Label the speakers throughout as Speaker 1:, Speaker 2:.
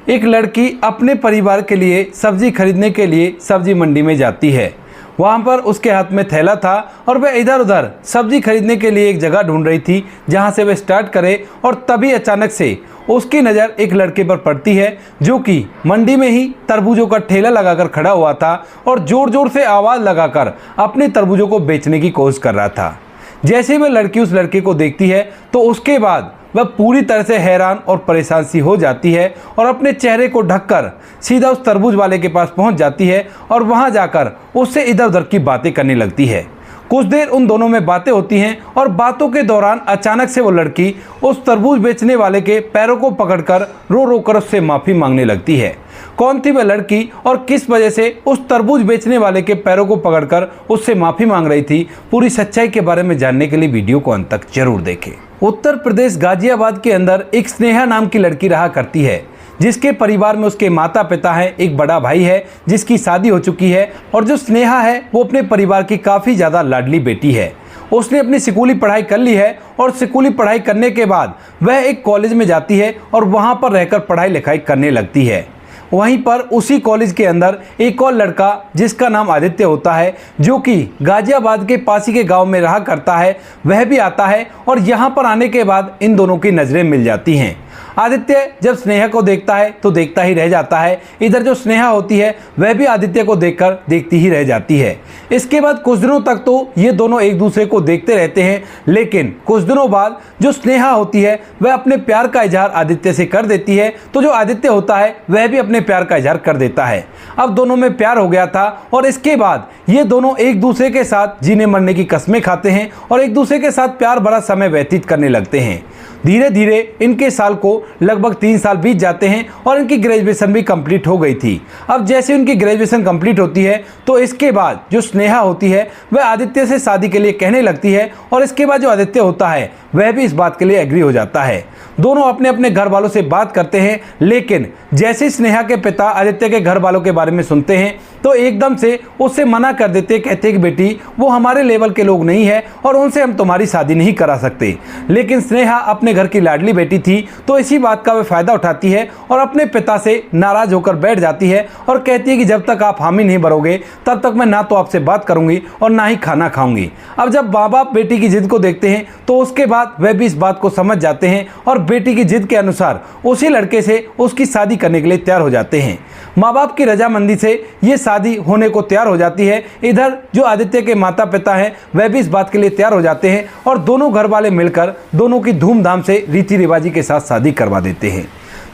Speaker 1: एक लड़की अपने परिवार के लिए सब्जी खरीदने के लिए सब्जी मंडी में जाती है। वहाँ पर उसके हाथ में थैला था और वह इधर उधर सब्जी खरीदने के लिए एक जगह ढूंढ रही थी जहाँ से वह स्टार्ट करे। और तभी अचानक से उसकी नज़र एक लड़के पर पड़ती है जो कि मंडी में ही तरबूजों का ठेला लगाकर खड़ा हुआ था और ज़ोर ज़ोर से आवाज़ लगाकर अपने तरबूजों को बेचने की कोशिश कर रहा था। जैसे ही वह लड़की उस लड़के को देखती है तो उसके बाद वह पूरी तरह से हैरान और परेशान सी हो जाती है और अपने चेहरे को ढककर सीधा उस तरबूज वाले के पास पहुंच जाती है और वहां जाकर उससे इधर उधर की बातें करने लगती है। कुछ देर उन दोनों में बातें होती हैं और बातों के दौरान अचानक से वो लड़की उस तरबूज बेचने वाले के पैरों को पकड़कर रो रो कर उससे माफ़ी मांगने लगती है। कौन थी वह लड़की और किस वजह से उस तरबूज बेचने वाले के पैरों को पकड़कर उससे माफ़ी मांग रही थी, पूरी सच्चाई के बारे में जानने के लिए वीडियो को अंत तक जरूर देखें। उत्तर प्रदेश गाजियाबाद के अंदर एक स्नेहा नाम की लड़की रहा करती है जिसके परिवार में उसके माता पिता हैं, एक बड़ा भाई है जिसकी शादी हो चुकी है और जो स्नेहा है वो अपने परिवार की काफ़ी ज़्यादा लाडली बेटी है। उसने अपनी स्कूली पढ़ाई कर ली है और स्कूली पढ़ाई करने के बाद वह एक कॉलेज में जाती है और वहाँ पर रहकर पढ़ाई लिखाई करने लगती है। वहीं पर उसी कॉलेज के अंदर एक और लड़का जिसका नाम आदित्य होता है जो कि गाजियाबाद के पास ही के गांव में रहा करता है, वह भी आता है और यहां पर आने के बाद इन दोनों की नज़रें मिल जाती हैं। आदित्य जब स्नेहा को देखता है तो देखता ही रह जाता है। इधर जो स्नेहा होती है वह भी आदित्य को देखकर देखती ही रह जाती है। इसके बाद कुछ दिनों तक तो ये दोनों एक दूसरे को देखते रहते हैं, लेकिन कुछ दिनों बाद जो स्नेहा होती है वह अपने प्यार का इजहार आदित्य से कर देती है, तो जो आदित्य होता है वह भी अपने प्यार का इजहार कर देता है। अब दोनों में प्यार हो गया था और इसके बाद ये दोनों एक दूसरे के साथ जीने मरने की कस्में खाते हैं और एक दूसरे के साथ प्यार भरा समय व्यतीत करने लगते हैं। धीरे धीरे इनके साल को लगभग 3 साल बीत जाते हैं और इनकी ग्रेजुएशन भी कंप्लीट हो गई थी। अब जैसे उनकी ग्रेजुएशन कंप्लीट होती है तो इसके बाद जो स्नेहा होती है वह आदित्य से शादी के लिए कहने लगती है और इसके बाद जो आदित्य होता है वह भी इस बात के लिए एग्री हो जाता है। दोनों अपने अपने घर वालों से बात करते हैं, लेकिन जैसे स्नेहा के पिता आदित्य के घर वालों के बारे में सुनते हैं तो एकदम से उससे मना कर देते, कहते कि बेटी वो हमारे लेवल के लोग नहीं है और उनसे हम तुम्हारी शादी नहीं करा सकते। लेकिन स्नेहा अपने घर की लाडली बेटी थी तो इसी बात का वह फ़ायदा उठाती है और अपने पिता से नाराज़ होकर बैठ जाती है और कहती है कि जब तक आप हामी नहीं भरोगे तब तक मैं ना तो आपसे बात करूंगी और ना ही खाना खाऊंगी। अब जब माँ बाप बेटी की जिद को देखते हैं तो उसके बाद वह भी इस बात को समझ जाते हैं और बेटी की जिद के अनुसार उसी लड़के से उसकी शादी करने के लिए तैयार हो जाते हैं। माँ बाप की रजामंदी से ये शादी होने को तैयार हो जाती है। इधर जो आदित्य के माता पिता हैं वह भी इस बात के लिए तैयार हो जाते हैं और दोनों घर वाले मिलकर दोनों की धूमधाम से रीति रिवाजी के साथ शादी करवा देते हैं।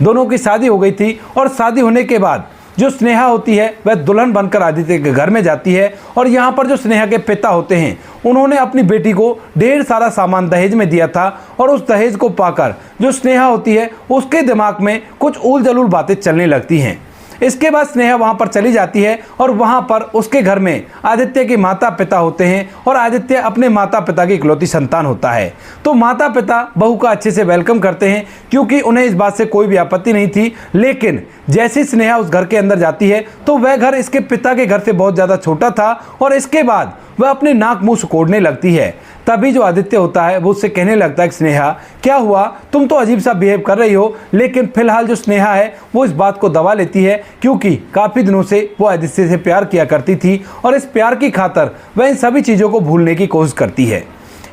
Speaker 1: दोनों की शादी हो गई थी और शादी होने के बाद जो स्नेहा होती है वह दुल्हन बनकर आदित्य के घर में जाती है और यहाँ पर जो स्नेहा के पिता होते हैं उन्होंने अपनी बेटी को ढेर सारा सामान दहेज में दिया था और उस दहेज को पाकर जो स्नेहा होती है उसके दिमाग में कुछ उल जलूल बातें चलने लगती हैं। इसके बाद स्नेहा वहाँ पर चली जाती है और वहाँ पर उसके घर में आदित्य के माता पिता होते हैं और आदित्य अपने माता पिता की इकलौती संतान होता है। तो माता पिता बहू का अच्छे से वेलकम करते हैं क्योंकि उन्हें इस बात से कोई भी आपत्ति नहीं थी। लेकिन जैसे स्नेहा उस घर के अंदर जाती है तो वह घर इसके पिता के घर से बहुत ज़्यादा छोटा था और इसके बाद वह अपने नाक मुंह सिकोड़ने लगती है। तभी जो आदित्य होता है वो उससे कहने लगता है कि स्नेहा क्या हुआ, तुम तो अजीब सा बिहेव कर रही हो। लेकिन फिलहाल जो स्नेहा है वो इस बात को दबा लेती है क्योंकि काफ़ी दिनों से वो आदित्य से प्यार किया करती थी और इस प्यार की खातर वह इन सभी चीज़ों को भूलने की कोशिश करती है।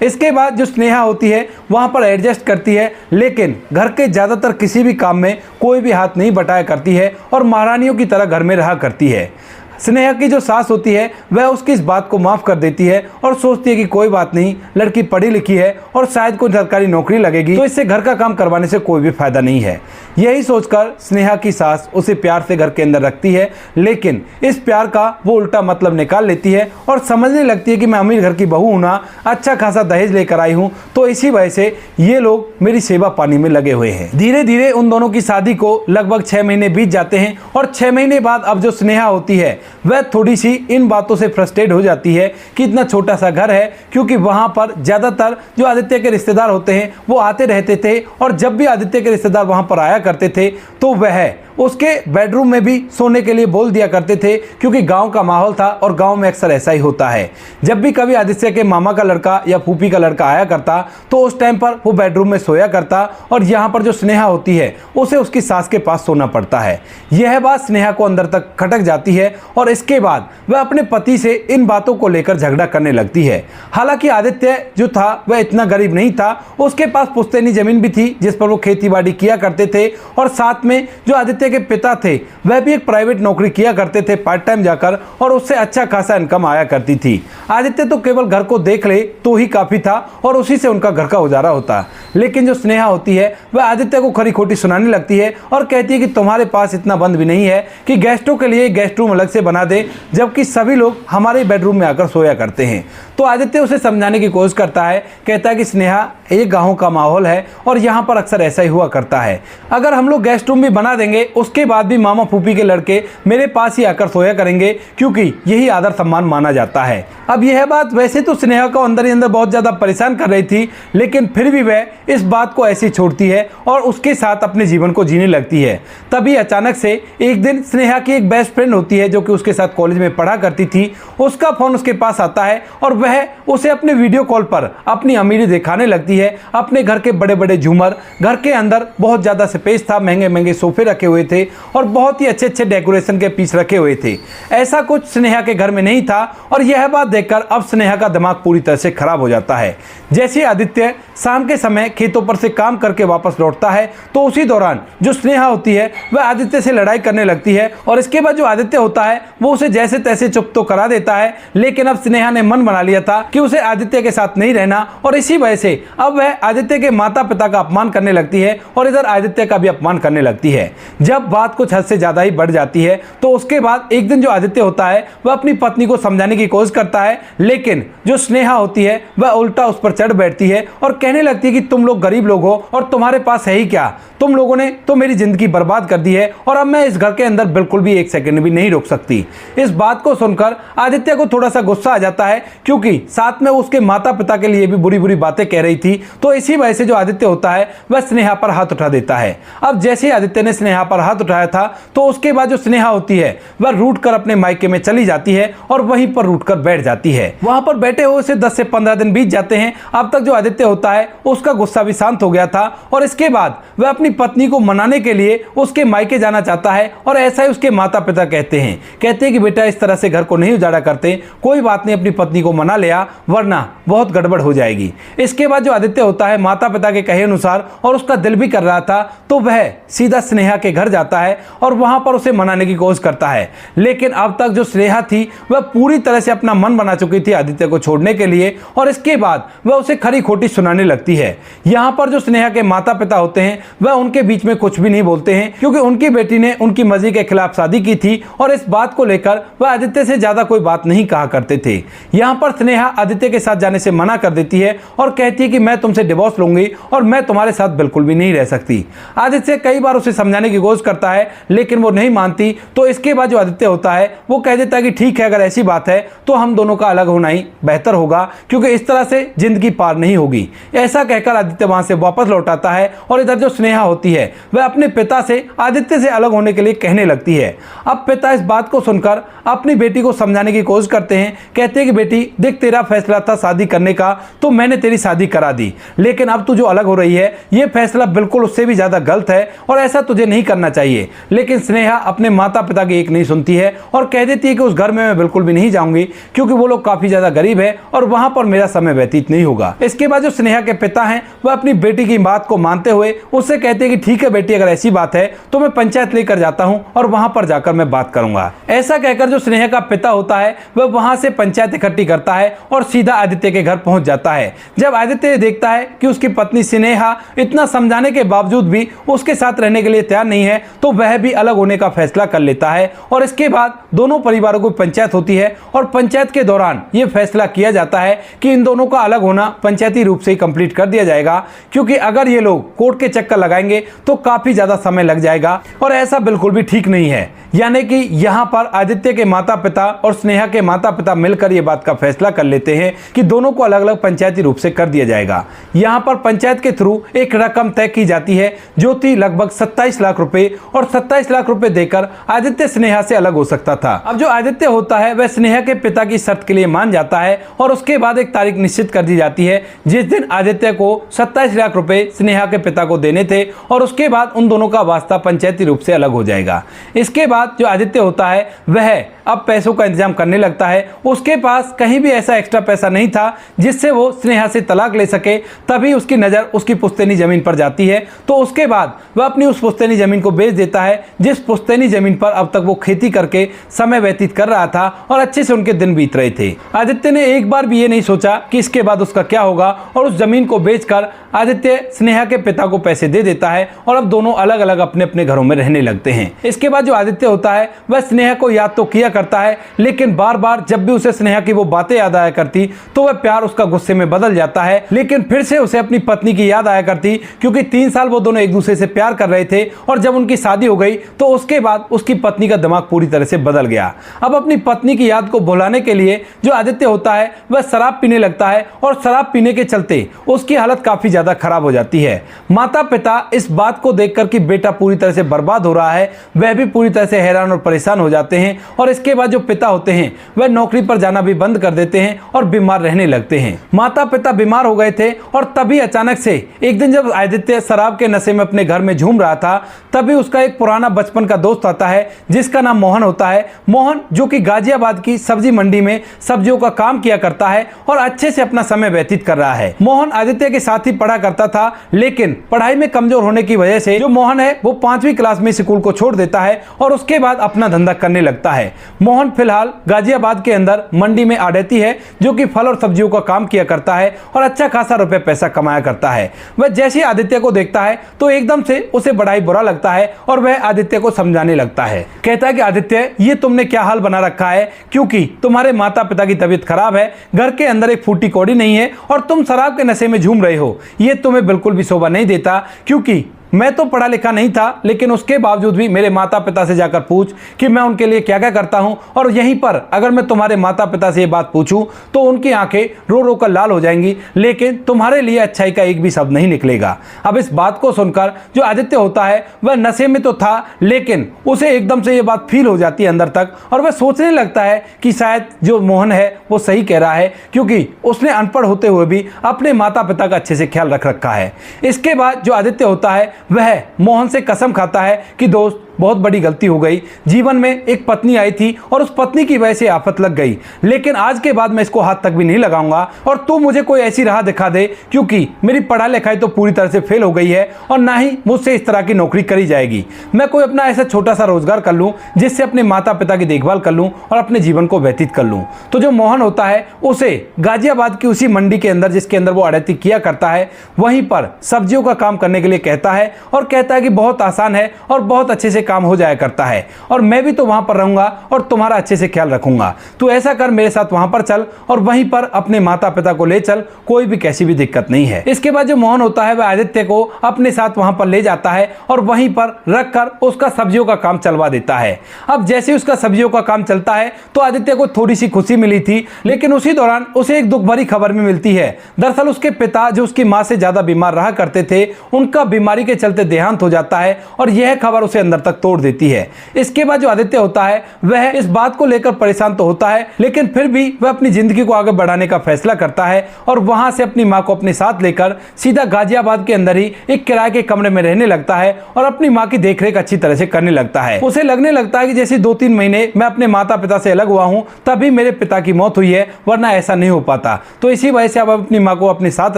Speaker 1: इसके बाद जो स्नेहा होती है वहाँ पर एडजस्ट करती है, लेकिन घर के ज़्यादातर किसी भी काम में कोई भी हाथ नहीं बटाया करती है और महारानियों की तरह घर में रहा करती है। स्नेहा की जो सास होती है वह उसकी इस बात को माफ़ कर देती है और सोचती है कि कोई बात नहीं, लड़की पढ़ी लिखी है और शायद कोई सरकारी नौकरी लगेगी तो इससे घर का काम करवाने से कोई भी फायदा नहीं है। यही सोचकर स्नेहा की सास उसे प्यार से घर के अंदर रखती है, लेकिन इस प्यार का वो उल्टा मतलब निकाल लेती है और समझने लगती है कि मैं अमीर घर की बहू हूँ ना, अच्छा खासा दहेज लेकर आई हूँ, तो इसी वजह से ये लोग मेरी सेवा पानी में लगे हुए हैं। धीरे धीरे उन दोनों की शादी को लगभग 6 महीने बीत जाते हैं और 6 महीने बाद अब जो स्नेहा होती है वह थोड़ी सी इन बातों से फ्रस्ट्रेट हो जाती है कि इतना छोटा सा घर है, क्योंकि वहाँ पर ज़्यादातर जो आदित्य के रिश्तेदार होते हैं वो आते रहते थे और जब भी आदित्य के रिश्तेदार वहाँ पर आया करते थे तो वह उसके बेडरूम में भी सोने के लिए बोल दिया करते थे, क्योंकि गांव का माहौल था और गांव में अक्सर ऐसा ही होता है। जब भी कभी आदित्य के मामा का लड़का या फूफी का लड़का आया करता तो उस टाइम पर वो बेडरूम में सोया करता और यहाँ पर जो स्नेहा होती है उसे उसकी सास के पास सोना पड़ता है। यह बात स्नेहा को अंदर तक खटक जाती है और इसके बाद वह अपने पति से इन बातों को लेकर झगड़ा करने लगती है। हालांकि आदित्य जो था वह इतना गरीब नहीं था, उसके पास पुश्तैनी जमीन भी थी जिस पर वो खेती बाड़ी किया करते थे और साथ में जो आदित्य के पिता थे वह भी एक प्राइवेट नौकरी किया करते थे पार्ट टाइम जाकर, और उससे अच्छा खासा इनकम आया करती थी। आदित्य तो केवल घर को देख ले तो ही काफी था और उसी से उनका घर का गुजारा होता। लेकिन जो स्नेहा होती है वह आदित्य को खरी खोटी सुनाने लगती है और कहती है कि तुम्हारे पास इतना बंद भी नहीं है कि गेस्टों के लिए गेस्ट रूम अलग से बना दे, जबकि सभी लोग हमारे बेडरूम में आकर सोया करते हैं। तो आदित्य उसे समझाने की कोशिश करता है, कहता है कि स्नेहा एक गाँव का माहौल है और यहाँ पर अक्सर ऐसा ही हुआ करता है। अगर हम लोग गेस्ट रूम भी बना देंगे उसके बाद भी मामा फूफी के लड़के मेरे पास ही आकर सोया करेंगे, क्योंकि यही आदर सम्मान माना जाता है। अब यह बात वैसे तो स्नेहा को अंदर ही अंदर बहुत ज़्यादा परेशान कर रही थी, लेकिन फिर भी वह इस बात को ऐसी छोड़ती है और उसके साथ अपने जीवन को जीने लगती है। तभी अचानक से एक दिन स्नेहा की एक बेस्ट फ्रेंड होती है जो कि उसके साथ कॉलेज में पढ़ा करती थी, उसका फ़ोन उसके पास आता है और वह उसे अपने वीडियो कॉल पर अपनी अमीरी दिखाने लगती है। अपने घर के बड़े बड़े झूमर, घर के अंदर बहुत ज़्यादा स्पेस था, महंगे महंगे सोफे रखे हुए थे और बहुत ही अच्छे अच्छे डेकोरेशन के पीस रखे हुए थे। ऐसा कुछ स्नेहा के घर में नहीं था और यह बात देखकर अब स्नेहा का दिमाग पूरी तरह से खराब हो जाता है। जैसे आदित्य शाम के समय खेतों पर से काम करके वापस लौटता है तो उसी दौरान जो स्नेहा होती है वह आदित्य से लड़ाई करने लगती है और इसके बाद जो आदित्य होता है वो उसे जैसे तैसे चुप तो करा देता है, लेकिन अब स्नेहा ने मन बना लिया था कि उसे आदित्य के साथ नहीं रहना और इसी वजह से अब वह आदित्य के माता पिता का अपमान करने लगती है और इधर आदित्य का भी अपमान करने लगती है। जब बात कुछ हद से ज्यादा ही बढ़ जाती है तो उसके बाद एक दिन जो आदित्य होता है वह अपनी पत्नी को समझाने की कोशिश करता है, लेकिन जो स्नेहा होती है वह उल्टा उस पर चढ़ बैठती है और कहने लगती है कि तुम लोग गरीब लोग हो और तुम्हारे पास है ही क्या, तुम लोगों ने तो मेरी जिंदगी बर्बाद कर दी है और अब मैं इस घर के अंदर बिल्कुल भी एक सेकंड भी नहीं रुक सकती। इस बात को सुनकर आदित्य को थोड़ा सा गुस्सा आ जाता है, क्योंकि साथ में उसके माता पिता के लिए भी बुरी बुरी बातें कह रही थी। तो इसी वजह से जो आदित्य होता है वह स्नेहा पर हाथ उठा देता है। अब जैसे ही आदित्य ने स्नेहा पर हाथ उठाया था तो उसके बाद जो स्नेहा होती है वह रूठ कर अपने मायके में चली जाती है और वहीं पर रूठ कर बैठ जाती है। वहां पर बैठे हुए से 10 से 15 दिन बीत जाते हैं। अब तक जो आदित्य होता है उसका गुस्सा भी शांत हो गया था और इसके बाद वह अपनी पत्नी को मनाने के लिए उसके मायके जाना चाहता है और ऐसा ही उसके माता पिता कहते हैं कि बेटा इस तरह से घर को नहीं उजाड़ा करते, कोई बात नहीं, अपनी पत्नी को मना लिया वरना बहुत गड़बड़ हो जाएगी। इसके बाद जो आदित्य होता है माता पिता के कहे अनुसार और उसका दिल भी कर रहा था तो वह सीधा स्नेहा के घर जाता है और वहां पर उसे मनाने की कोशिश करता है। लेकिन अब तक जो स्नेहा थी वह पूरी तरह से अपना मन बना चुकी थी आदित्य को छोड़ने के लिए और इसके बाद वह उसे खरी खोटी सुनाने लगती है। यहाँ पर जो स्नेहा के माता पिता होते हैं वह उनके बीच में कुछ भी नहीं बोलते हैं, क्योंकि उनकी बेटी ने उनकी मर्जी के खिलाफ शादी की थी और इस बात को लेकर वह आदित्य से ज्यादा कोई बात नहीं कहा करते थे। यहाँ पर स्नेहा आदित्य के साथ जाने से मना कर देती है और कहती है कि मैं तुमसे डिवोर्स लूंगी और मैं तुम्हारे साथ बिल्कुल भी नहीं रह सकती। आदित्य कई बार उसे समझाने की कोशिश करता है लेकिन वो नहीं मानती। तो इसके बाद जो आदित्य होता है वो कह देता है कि ठीक है, अगर ऐसी बात है तो हम दोनों का अलग होना ही बेहतर होगा, क्योंकि इस तरह से जिंदगी पार नहीं होगी। ऐसा कहकर आदित्य वहां से वापस लौट आता है और इधर जो स्नेहा होती है वह अपने पिता से आदित्य से अलग होने के लिए कहने लगती है। अब पिता इस बात को सुनकर अपनी बेटी को समझाने की कोशिश करते हैं, कहते हैं कि बेटी देख, तेरा फैसला था शादी करने का तो मैंने तेरी शादी करा दी, लेकिन अब तू जो अलग हो रही है ये फैसला बिल्कुल उससे भी ज्यादा गलत है और ऐसा तुझे नहीं करना चाहिए। लेकिन स्नेहा अपने माता पिता की एक नहीं सुनती है और कह देती है कि उस घर में मैं बिल्कुल भी नहीं जाऊंगी, क्योंकि वो लोग काफी ज्यादा गरीब है और वहां पर मेरा समय व्यतीत नहीं होगा। इसके बाद जो स्नेहा के पिता हैं वह अपनी बेटी की बात को मानते हुए उससे कहते हैं कि ठीक है बेटी, अगर ऐसी बात है तो मैं पंचायत लेकर जाता हूं और वहां पर जाकर मैं बात करूंगा। ऐसा कहकर जो स्नेहा का पिता होता है वह वहां से पंचायत इकट्ठी करता है और सीधा आदित्य के घर पहुंच जाता है। जब आदित्य देखता है कि उसकी पत्नी स्नेहा इतना समझाने के बावजूद भी उसके साथ रहने के लिए तैयार नहीं है तो वह भी अलग होने का फैसला कर लेता है और इसके बाद दोनों परिवारों को पंचायत होती है और पंचायत के दौरान यह फैसला किया जाता है कि इन दोनों का अलग होना पंचायती रूप से ही कंप्लीट कर दिया जाएगा, क्योंकि अगर ये लोग कोर्ट के चक्कर लगाएंगे तो काफी ज्यादा समय लग जाएगा और ऐसा बिल्कुल भी ठीक नहीं है। यानी कि यहाँ पर आदित्य के माता पिता और स्नेहा के माता पिता मिलकर ये बात का फैसला कर लेते हैं कि दोनों को अलग अलग पंचायती रूप से कर दिया जाएगा। जाएगा। यहाँ पर पंचायत के थ्रू एक रकम तय की जाती है जो थी लगभग 27 लाख रुपए, और 27 लाख रुपए देकर आदित्य स्नेहा से अलग हो सकता था। अब जो आदित्य होता है वह स्नेहा के पिता की शर्त के लिए मान जाता है और उसके बाद एक तारीख निश्चित कर दी जाती है जिस दिन आदित्य को 27 लाख रुपए स्नेहा के पिता को देने थे, और उसके बाद उन दोनों का वास्ता पंचायती रूप से अलग हो जाएगा। इसके बाद जो आदित्य होता है वह अब पैसों का इंतजाम करने लगता है। उसके पास कहीं भी ऐसा एक्स्ट्रा पैसा नहीं था जिससे वो स्नेहा से तलाक ले सके। तभी उसकी नज़र उसकी पुश्तैनी ज़मीन पर जाती है, तो उसके बाद वह अपनी उस पुश्तैनी ज़मीन को बेच देता है जिस पुश्तैनी ज़मीन पर अब तक वो खेती करके समय व्यतीत कर रहा था और अच्छे से उनके दिन बीत रहे थे। आदित्य ने एक बार भी ये नहीं सोचा कि इसके बाद उसका क्या होगा, और उस ज़मीन को बेचकर आदित्य स्नेहा के पिता को पैसे दे देता है और अब दोनों अलग अलग अपने अपने घरों में रहने लगते हैं। इसके बाद जो आदित्य होता है वह स्नेहा को याद तो किया करता है, लेकिन बार बार जब भी उसे स्नेहा की वो बातें याद आया करती तो वह प्यार उसका गुस्से में बदल जाता है। लेकिन फिर से उसे अपनी पत्नी की याद आया करती, क्योंकि 3 साल वो दोनों एक दूसरे से प्यार कर रहे थे, और जब उनकी शादी हो गई तो उसके बाद उसकी पत्नी का दिमाग पूरी तरह से बदल गया। अब अपनी पत्नी की याद को भुलाने के लिए जो आदित्य होता है वह शराब पीने लगता है, और शराब पीने के चलते उसकी हालत काफी ज्यादा खराब हो जाती है। माता पिता इस बात को देखकर कि बेटा पूरी तरह से बर्बाद हो रहा है वह भी पूरी तरह से हैरान और परेशान हो जाते हैं, और इसके बाद जो पिता होते हैं वह नौकरी पर जाना भी बंद कर देते हैं और बीमार रहने लगते हैं। माता पिता बीमार हो गए थे, और तभी अचानक से एक दिन जब आदित्य शराब के नशे में अपने घर में झूम रहा था, तभी उसका एक पुराना बचपन का दोस्त आता है जिसका नाम मोहन होता है। मोहन जो कि गाजियाबाद की सब्जी मंडी में सब्जियों का काम किया करता है और अच्छे से अपना समय व्यतीत कर रहा है। मोहन आदित्य के साथ ही पढ़ा करता था, लेकिन पढ़ाई में कमजोर होने की वजह से जो मोहन है वो 5वीं क्लास में स्कूल को छोड़ देता है और उसके बाद अपना धंधा करने लगता है। मोहन फिलहाल गाजियाबाद के अंदर मंडी में आढ़ती है जो कि फल और सब्जियों का काम किया करता है और अच्छा खासा रुपए पैसा कमाया करता है। वह जैसे आदित्य को देखता है तो एकदम से उसे बड़ा ही बुरा लगता है और वह आदित्य को समझाने लगता है। कहता है कि आदित्य, ये तुमने क्या हाल बना रखा है, क्योंकि तुम्हारे माता पिता की तबीयत खराब है, घर के अंदर एक फूटी कौड़ी नहीं है और तुम शराब के नशे में झूम रहे हो। ये तुम्हें बिल्कुल भी शोभा नहीं देता, क्योंकि मैं तो पढ़ा लिखा नहीं था, लेकिन उसके बावजूद भी मेरे माता पिता से जाकर पूछ कि मैं उनके लिए क्या क्या करता हूं, और यहीं पर अगर मैं तुम्हारे माता पिता से ये बात पूछूं तो उनकी आंखें रो रो कर लाल हो जाएंगी, लेकिन तुम्हारे लिए अच्छाई का एक भी शब्द नहीं निकलेगा। अब इस बात को सुनकर जो आदित्य होता है वह नशे में तो था, लेकिन उसे एकदम से ये बात फील हो जाती है अंदर तक, और वह सोचने लगता है कि शायद जो मोहन है वो सही कह रहा है, क्योंकि उसने अनपढ़ होते हुए भी अपने माता पिता का अच्छे से ख्याल रख रखा है। इसके बाद जो आदित्य होता है वह मोहन से कसम खाता है कि दोस्त, बहुत बड़ी गलती हो गई। जीवन में एक पत्नी आई थी और उस पत्नी की वजह से आफत लग गई, लेकिन आज के बाद मैं इसको हाथ तक भी नहीं लगाऊंगा, और तू मुझे कोई ऐसी राह दिखा दे, क्योंकि मेरी पढ़ाई लिखाई तो पूरी तरह से फेल हो गई है और ना ही मुझसे इस तरह की नौकरी करी जाएगी। मैं कोई अपना ऐसा छोटा सा रोजगार कर लूँ जिससे अपने माता पिता की देखभाल कर लूँ और अपने जीवन को व्यतीत कर लूँ। तो जो मोहन होता है उसे गाजियाबाद की उसी मंडी के अंदर, जिसके अंदर वो आढ़ती किया करता है, वहीं पर सब्जियों का काम करने के लिए कहता है, और कहता है कि बहुत आसान है और बहुत अच्छे से काम हो जाया करता है, और मैं भी तो वहां पर रहूंगा और तुम्हारा अच्छे से ख्याल रखूंगा। तू ऐसा कर, मेरे साथ वहां पर चल और वहीं पर अपने माता पिता को ले चल, कोई भी कैसी भी दिक्कत नहीं है। इसके बाद जो मोहन होता है वह आदित्य को अपने साथ वहां पर ले जाता है और वहीं पर रखकर उसका सब्जियों का काम चलवा देता है। अब जैसे उसका सब्जियों का काम चलता है तो आदित्य को थोड़ी सी खुशी मिली थी, लेकिन उसी दौरान उसे एक दुख भरी खबर भी मिलती है। दरअसल उसके पिता जो उसकी मां से ज्यादा बीमार रहा करते थे, उनका बीमारी के चलते देहांत हो जाता है, और यह खबर उसे अंदर तक तोड़ देती है। इसके बाद जो आदित्य होता है वह इस बात को लेकर परेशान तो होता है, लेकिन फिर भी वह अपनी जिंदगी को आगे बढ़ाने का फैसला करता है और वहां से अपनी मां को अपने साथ लेकर सीधा गाजियाबाद के अंदर ही एक किराए के कमरे में रहने लगता है और अपनी मां की देखरेख अच्छी तरह से करने लगता है। उसे लगने लगता है कि जैसे 2-3 महीने मैं अपने माता पिता से अलग हुआ हूं, तभी मेरे पिता की मौत हुई है, वरना ऐसा नहीं हो पाता। तो इसी वजह से अब अपनी मां को अपने साथ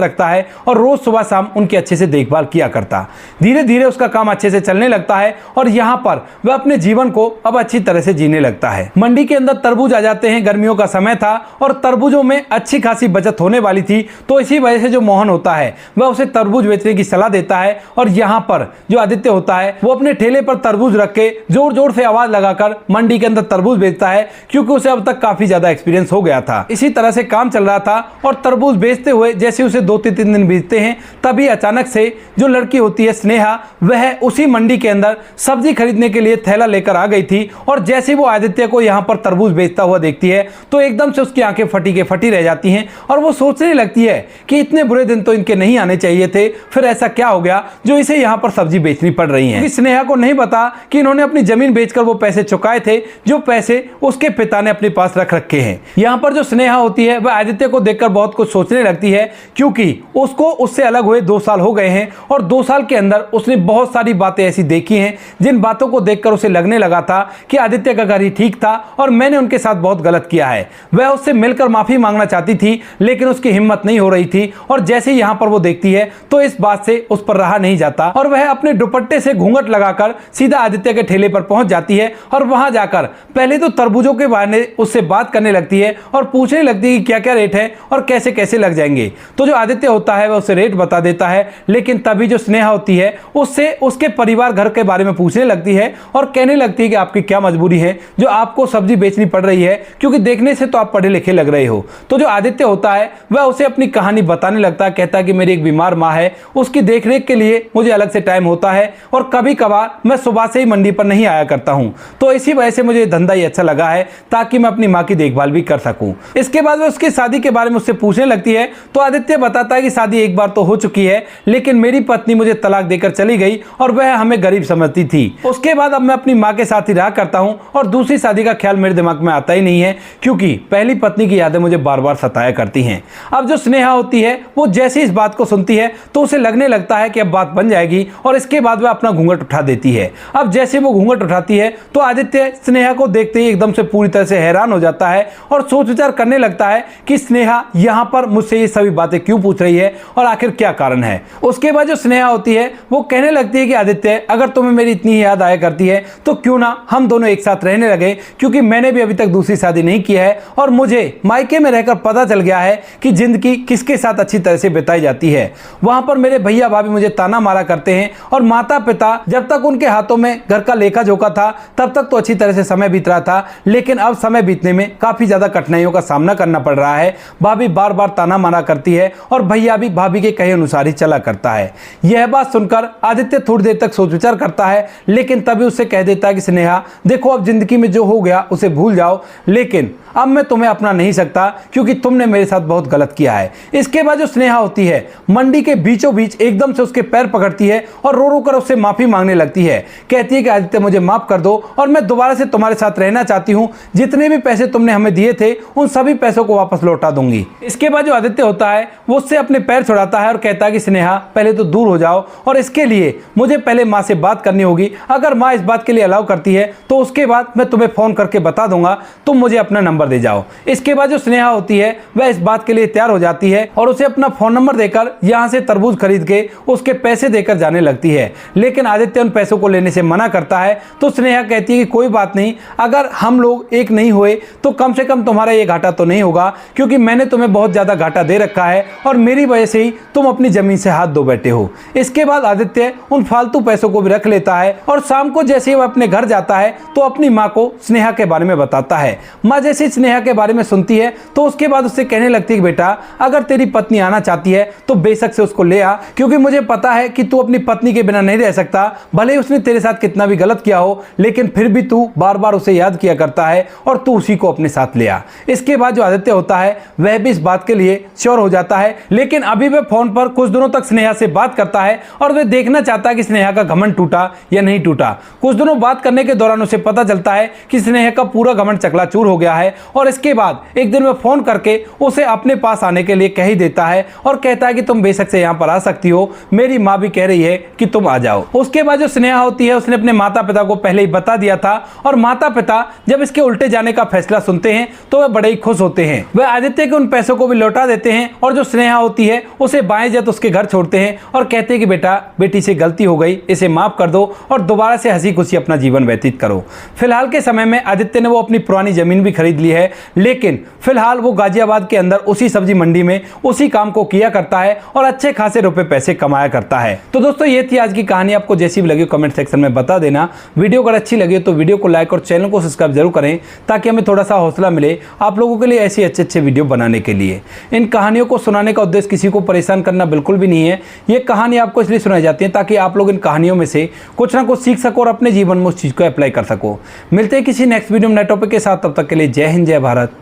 Speaker 1: रखता है और रोज सुबह शाम उनकी अच्छे से देखभाल किया करता। धीरे धीरे उसका काम अच्छे से चलने लगता है और यहाँ पर वह अपने जीवन को अब अच्छी तरह से जीने लगता है। मंडी के अंदर तरबूज आ जाते हैं, गर्मियों का समय था और तरबूजों में अच्छी खासी बचत होने वाली थी, तो इसी वजह से जो मोहन होता है वह उसे तरबूज बेचने की सलाह देता है। और यहाँ पर जो आदित्य होता है वो अपने ठेले पर तरबूज रख के जोर जोर से आवाज लगाकर मंडी के अंदर तरबूज बेचता है, क्योंकि उसे अब तक काफी ज्यादा एक्सपीरियंस हो गया था। इसी तरह से काम चल रहा था और तरबूज बेचते हुए जैसे उसे 2-3 दिन बीतते हैं, तभी अचानक से जो लड़की होती है स्नेहा, वह उसी मंडी के अंदर सब्जी सब्जी खरीदने के लिए थैला लेकर आ गई थी और जैसे वो आदित्य को यहाँ पर तरबूज बेचता हुआ देखती है तो एकदम से उसकी आंखें फटी के फटी रह जाती हैं और वो सोचने लगती है कि इतने बुरे दिन तो इनके नहीं आने चाहिए थे, फिर ऐसा क्या हो गया जो इसे यहाँ पर सब्जी बेचनी पड़ रही है। स्नेहा को नहीं पता कि इन्होंने अपनी जमीन बेचकर वो पैसे चुकाए थे जो पैसे उसके पिता ने अपने पास रख रखे हैं। यहाँ पर जो स्नेहा होती है वह आदित्य को देखकर बहुत कुछ सोचने लगती है, क्योंकि उसको उससे अलग हुए 2 साल हो गए हैं और 2 साल के अंदर उसने बहुत सारी बातें ऐसी देखी हैं जिन बातों को देखकर उसे लगने लगा था कि आदित्य का घर ही ठीक था और मैंने उनके साथ बहुत गलत किया है। वह उससे मिलकर माफी मांगना चाहती थी लेकिन उसकी हिम्मत नहीं हो रही थी और जैसे ही यहाँ पर वो देखती है तो इस बात से उस पर रहा नहीं जाता और वह अपने दुपट्टे से घूंघट लगाकर सीधा आदित्य के ठेले पर पहुंच जाती है और वहां जाकर पहले तो तरबूजों के बारे में उससे बात करने लगती है और पूछने लगती है कि क्या क्या रेट है और कैसे कैसे लग जाएंगे। तो जो आदित्य होता है वह उसे रेट बता देता है, लेकिन तभी जो स्नेहा होती है उससे उसके परिवार घर के बारे में पूछने लगती है और कहने लगती है कि आपकी क्या मजबूरी है जो आपको सब्जी बेचनी पड़ रही है, क्योंकि देखने से तो आप पढ़े लिखे लग रहे हो। तो जो आदित्य होता है वह उसे अपनी कहानी बताने लगता है, कहता है कि मेरी एक बीमार माँ है, उसकी देखरेख के लिए मुझे अलग से टाइम होता है और कभी कभार मैं सुबह से ही मंडी पर नहीं आया करता हूँ, तो इसी वजह से मुझे धंधा ही अच्छा लगा है ताकि मैं अपनी माँ की देखभाल भी कर सकूँ। इसके बाद वह उसकी शादी के बारे में उससे पूछने लगती है तो आदित्य बताता है कि शादी एक बार तो हो चुकी है लेकिन मेरी पत्नी मुझे तलाक देकर चली गई और वह हमें गरीब समझती थी। उसके बाद अब मैं अपनी माँ के साथ ही रहा करता हूँ और दूसरी शादी का ख्याल मेरे दिमाग में आता ही नहीं है, क्योंकि पहली पत्नी की यादें मुझे बार बार सताया करती हैं। अब जो स्नेहा होती है वो जैसे इस बात को सुनती है तो उसे लगने लगता है कि अब बात बन जाएगी और इसके बाद वह अपना घूंघट उठा देती है। अब जैसे वो घूंघट उठाती है तो आदित्य स्नेहा को देखते ही एकदम से पूरी तरह से हैरान हो जाता है और सोच विचार करने लगता है कि स्नेहा यहाँ पर मुझसे ये सभी बातें क्यों पूछ रही है और आखिर क्या कारण है। उसके बाद जो स्नेहा होती है वो कहने लगती है कि आदित्य अगर तुम्हें मेरी इतनी याद आया करती है तो क्यों ना हम दोनों एक साथ रहने लगे, क्योंकि मैंने भी अभी तक दूसरी शादी नहीं की है और मुझे मायके में रहकर पता चल गया है कि जिंदगी किसके साथ अच्छी तरह से बिताई जाती है। वहां पर मेरे भैया भाभी मुझे ताना मारा करते हैं और माता पिता जब तक उनके हाथों में घर का लेखा जोखा था तब तक तो अच्छी तरह से समय बीत रहा था, लेकिन अब समय बीतने में काफी ज्यादा कठिनाइयों का सामना करना पड़ रहा है। भाभी बार बार ताना मारा करती है और भैया भी भाभी के कहे अनुसार ही चला करता है। यह बात सुनकर आदित्य थोड़ी देर तक सोच विचार करता है, लेकिन तभी उससे कह देता है कि स्नेहा देखो अब जिंदगी में जो हो गया उसे भूल जाओ, लेकिन अब मैं तुम्हें अपना नहीं सकता क्योंकि तुमने मेरे साथ बहुत गलत किया है। इसके बाद जो स्नेहा होती है मंडी के बीचों बीच एकदम से उसके पैर पकड़ती है और रो रो कर उससे माफी मांगने लगती है। कहती है कि आदित्य मुझे माफ कर दो और मैं दोबारा से तुम्हारे साथ रहना चाहती हूँ, जितने भी पैसे तुमने हमें दिए थे उन सभी पैसों को वापस लौटा दूंगी। इसके बाद जो आदित्य होता है वो उससे अपने पैर छुड़ाता है और कहता है कि स्नेहा पहले तो दूर हो जाओ और इसके लिए मुझे पहले माँ से बात करनी होगी। अगर माँ इस बात के लिए अलाउ करती है तो उसके बाद मैं तुम्हें फोन करके बता दूंगा, तुम मुझे अपना नंबर दे जाओ। इसके बाद जो स्नेहा होती है वह इस बात के लिए तैयार हो जाती है और उसे अपना फोन नंबर देकर यहाँ से तरबूज खरीद के उसके पैसे देकर जाने लगती है, लेकिन आदित्य उन पैसों को लेने से मना करता है। तो स्नेहा कहती है कि कोई बात नहीं, अगर हम लोग एक नहीं हुए तो कम से कम तुम्हारा ये घाटा तो नहीं होगा, क्योंकि मैंने तुम्हें बहुत ज्यादा घाटा दे रखा है और मेरी वजह से ही तुम अपनी जमीन से हाथ धो बैठे हो। इसके बाद आदित्य उन फालतू पैसों को भी रख लेता है और शाम को जैसे ही वह अपने घर जाता है तो अपनी माँ को स्नेहा के बारे में बताता है। माँ जैसे स्नेहा के बारे में सुनती है तो उसके बाद उससे कहने लगती है कि बेटा अगर तेरी पत्नी आना चाहती है तो बेशक से उसको ले आ, क्योंकि मुझे पता है कि तू अपनी पत्नी के बिना नहीं रह सकता। भले उसने तेरे साथ कितना भी गलत किया हो लेकिन फिर भी तू बार बार उसे याद किया करता है और तू उसी को अपने साथ ले आ। इसके बाद जो आदित्य होता है वह भी इस बात के लिए श्योर हो जाता है, लेकिन अभी वह फोन पर कुछ दिनों तक स्नेहा से बात करता है और वह देखना चाहता है कि स्नेहा का घमंड टूटा या नहीं टूटा। कुछ दिनों बात करने के दौरान उसे पता चलता है कि स्नेहा का पूरा घमंड चकनाचूर हो गया है और इसके बाद एक दिन वह फोन करके उसे अपने पास आने के लिए कह ही देता है और कहता है कि तुम बेशक से यहाँ पर आ सकती हो, मेरी माँ भी कह रही है कि तुम आ जाओ। उसके बाद जो स्नेहा होती है उसने अपने माता पिता को पहले ही बता दिया था और माता पिता जब इसके उल्टे जाने का फैसला सुनते हैं तो वह बड़े ही खुश होते हैं। वह आदित्य के उन पैसों को भी लौटा देते हैं और जो स्नेहा होती है उसे बाएं जत उसके घर छोड़ते हैं और कहते हैं कि बेटा बेटी से गलती हो गई, इसे माफ कर दो और दोबारा से हंसी खुशी अपना जीवन व्यतीत करो। फिलहाल के समय में आदित्य ने वो अपनी पुरानी जमीन भी खरीद ली है, लेकिन फिलहाल वो गाजियाबाद के अंदर उसी सब्जी मंडी में उसी काम को किया करता है और अच्छे खासे रुपए पैसे कमाया करता है। तो दोस्तों ये थी आज की कहानी। आपको जैसी भी लगी कमेंट सेक्शन में बता देना। वीडियो अगर अच्छी लगी तो वीडियो को लाइक और चैनल को सब्सक्राइब जरूर करें ताकि हमें थोड़ा सा हौसला मिले आप लोगों के लिए ऐसी अच्छे वीडियो बनाने के लिए। इन कहानियों को सुनाने का उद्देश्य किसी को परेशान करना बिल्कुल भी नहीं है। ये कहानी आपको इसलिए सुनाई जाती है ताकि आप लोग इन कहानियों में से कुछ ना कुछ सीख सको और अपने जीवन में उस चीज़ को अप्लाई कर सको। मिलते हैं किसी नेक्स्ट वीडियो में नए टॉपिक के साथ, तब तक के लिए जय हिंद, जय भारत,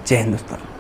Speaker 1: जय हिंदुस्तान।